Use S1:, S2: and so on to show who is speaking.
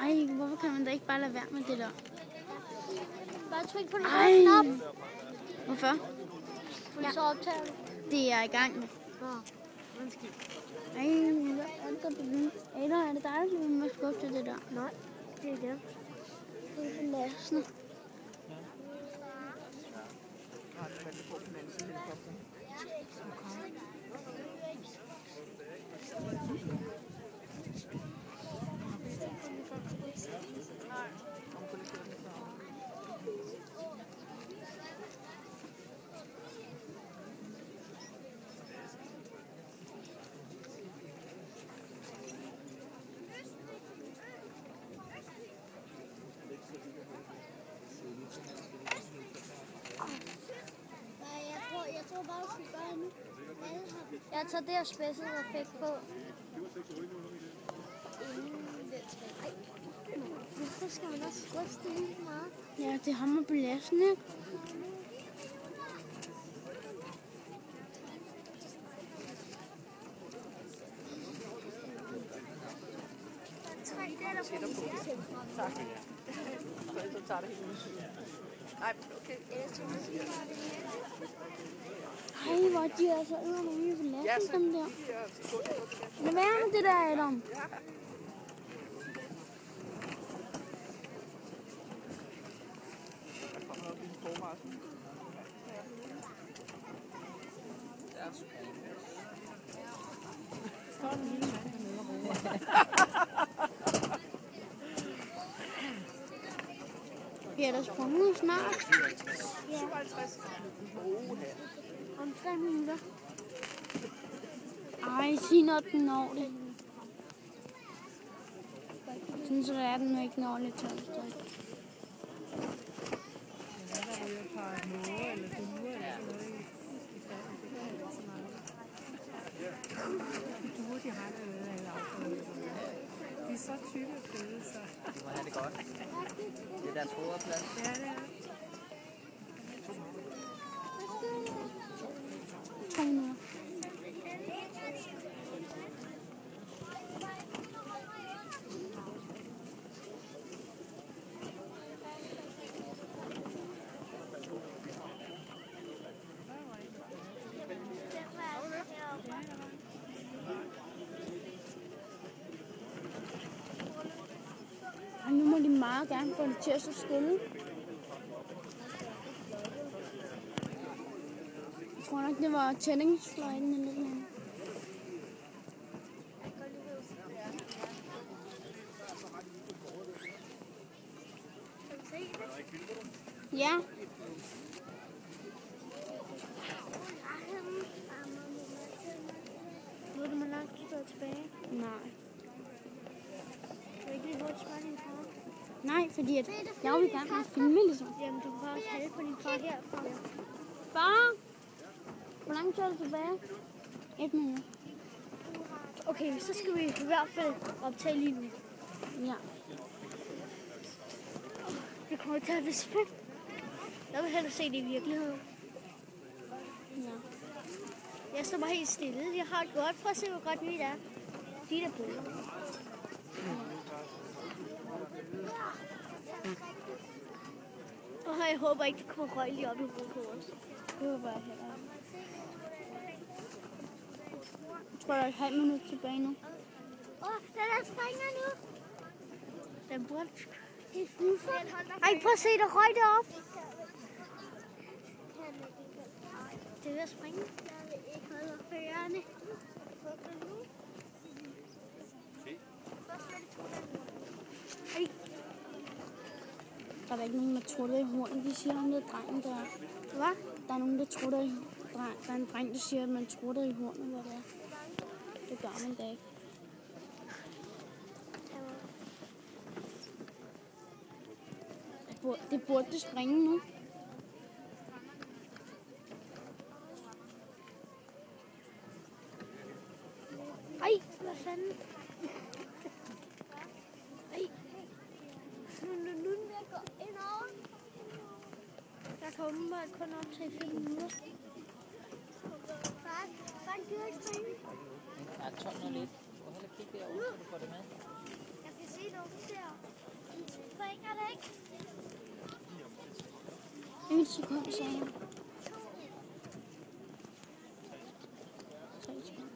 S1: Ej, hvorfor kan man da ikke bare lade være med det der?
S2: Bare tryk på den røde knap.
S1: Hvorfor?
S2: Fordi så optager du.
S1: Det er jeg i gang med. Ej, hvad er det, der begynder? Eller er det dig, der bliver med at skubbe til det der?
S2: Nej, det er det.
S1: Det er belastende.
S2: Jeg tror bare, du skal gøre nu. Jeg tager det her special effekt på. Hvorfor skal man også ryste helt meget?
S1: Ja, det hammer belastende, ikke?
S3: Tak. Så tager det helt. Nej, okay.
S1: Ej, hvor de er så øvrigt belastende, dem der. Lad være med det der, Adam. Bliver der sprunget snart?
S2: Ja. Om 3 minutter.
S1: Ej, sig når den når det. Sådan så er den ikke når lidt tøjstøj.
S3: De er så tykke og fede, så... De må have det godt. Det er deres foderplads. Ja, det er.
S1: 2 minutter. Og nu må de meget gerne få det til at stå stille. Jeg tror nok, det var tændingsfløjten eller noget. Ja.
S2: Ved du, hvor langt du står tilbage?
S1: Nej.
S2: Du kan ikke lige hurtigt spørge din far.
S1: Nej, fordi at jeg vil gerne have filmet ligesom.
S2: Jamen, du kan også halve på din far herfra.
S1: Far! Hvor langt er du tilbage? 1 minut.
S2: Okay, så skal vi i hvert fald optage lige nu.
S1: Ja.
S2: Det kommer til at være spændt. Jeg vil hellere se det i virkeligheden.
S1: Ja.
S2: Jeg står bare helt stille. Jeg har det godt. Prøv at se, hvor godt vi er. De der billeder. Og jeg håber ikke, det kommer røg lige op i hovedet på os.
S1: Det håber jeg heller. Jeg tror, der er et halvt minut tilbage nu.
S2: Den der springer nu. Den burde. Det er fuffer. Ej, prøv at se, der røg deroppe. Det er ved at springe. Jeg vil ikke holde førerne. Ej.
S1: Der er ikke nogen, der trutter i hornet. De siger, om det er drengen, der er.
S2: Hvad?
S1: Der er nogen, der trutter i dreng. Der er en dreng, der siger, at man trutter i hornet, hvad det er. Det gør man da ikke. Det burde det springe nu.
S2: Ej, hvad fanden? Ej. Nu er jeg gå ind over. Der kommer
S1: åbenbart kun optage 5 minutter.
S2: Far, gider ikke springe?
S3: Ja, 12.01. Du kan heller kigge derovre, så du får det med.
S2: Jeg kan se nogle der. Springer det ikke?
S1: 1 sekund, sagde jeg. 3 sekunder.